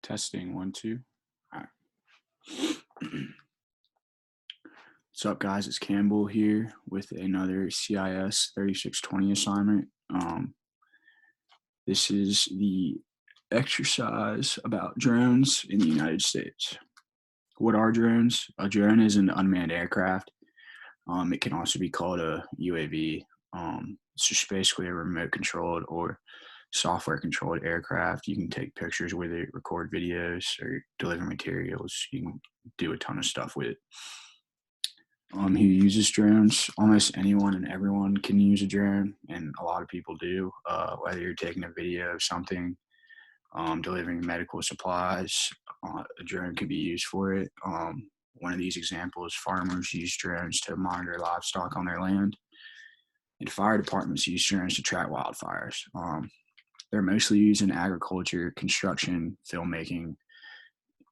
Testing 1, 2. All right. What's up, guys? It's Campbell here with another CIS 3620 assignment. This is the exercise about drones in the United States. What are drones? A drone is an unmanned aircraft. It can also be called a UAV. It's just basically a remote controlled or software controlled aircraft. You can take pictures with it, record videos, or deliver materials. You can do a ton of stuff with it. Who uses drones? Almost anyone and everyone can use a drone, and a lot of people do. Whether you're taking a video of something, delivering medical supplies, a drone can be used for it. One of these examples, farmers use drones to monitor livestock on their land, and fire departments use drones to track wildfires. They're mostly used in agriculture, construction, filmmaking,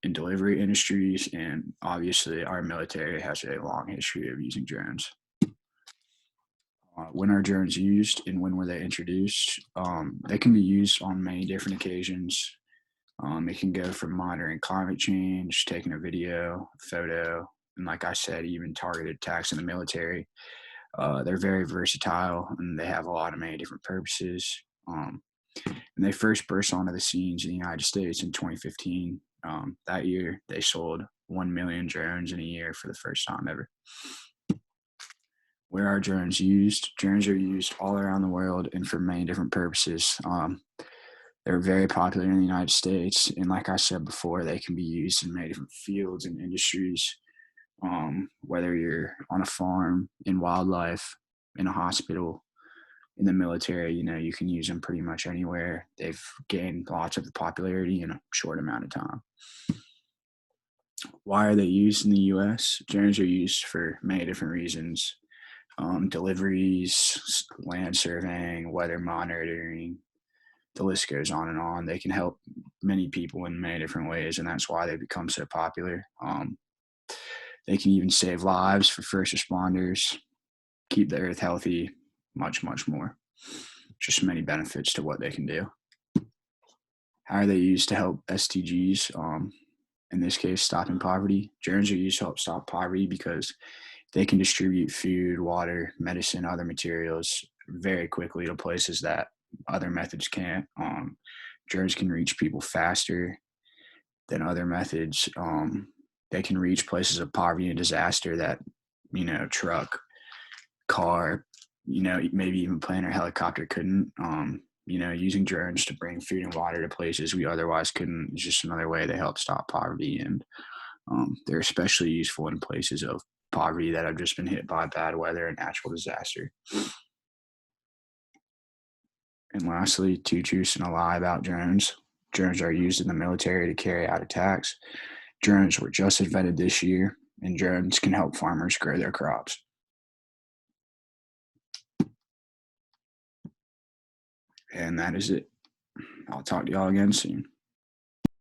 and delivery industries, and obviously our military has a long history of using drones. When are drones used and when were they introduced? They can be used on many different occasions. It can go from monitoring climate change, taking a video, photo, and like I said, even targeted attacks in the military. They're very versatile and they have a lot of many different purposes. And they first burst onto the scenes in the United States in 2015. That year, they sold 1 million drones in a year for the first time ever. Where are drones used? Drones are used all around the world and for many different purposes. They're very popular in the United States, and like I said before, they can be used in many different fields and industries. Whether you're on a farm, in wildlife, in a hospital, in the military, you can use them pretty much anywhere. They've gained lots of popularity in a short amount of time. Why are they used in the U.S.? Drones are used for many different reasons. Deliveries, land surveying, weather monitoring, the list goes on and on. They can help many people in many different ways, and that's why they become so popular. They can even save lives for first responders, keep the earth healthy, much, much more. Just many benefits to what they can do. How are they used to help SDGs? In this case, stopping poverty. Drones are used to help stop poverty because they can distribute food, water, medicine, other materials very quickly to places that other methods can't. Drones can reach people faster than other methods. They can reach places of poverty and disaster that, truck, car, maybe even plane or helicopter couldn't. Using drones to bring food and water to places we otherwise couldn't is just another way they help stop poverty. And they're especially useful in places of poverty that have just been hit by bad weather and natural disaster. And lastly, 2 truths and a lie about drones. Drones are used in the military to carry out attacks. Drones were just invented this year, and drones can help farmers grow their crops. And that is it. I'll talk to y'all again soon.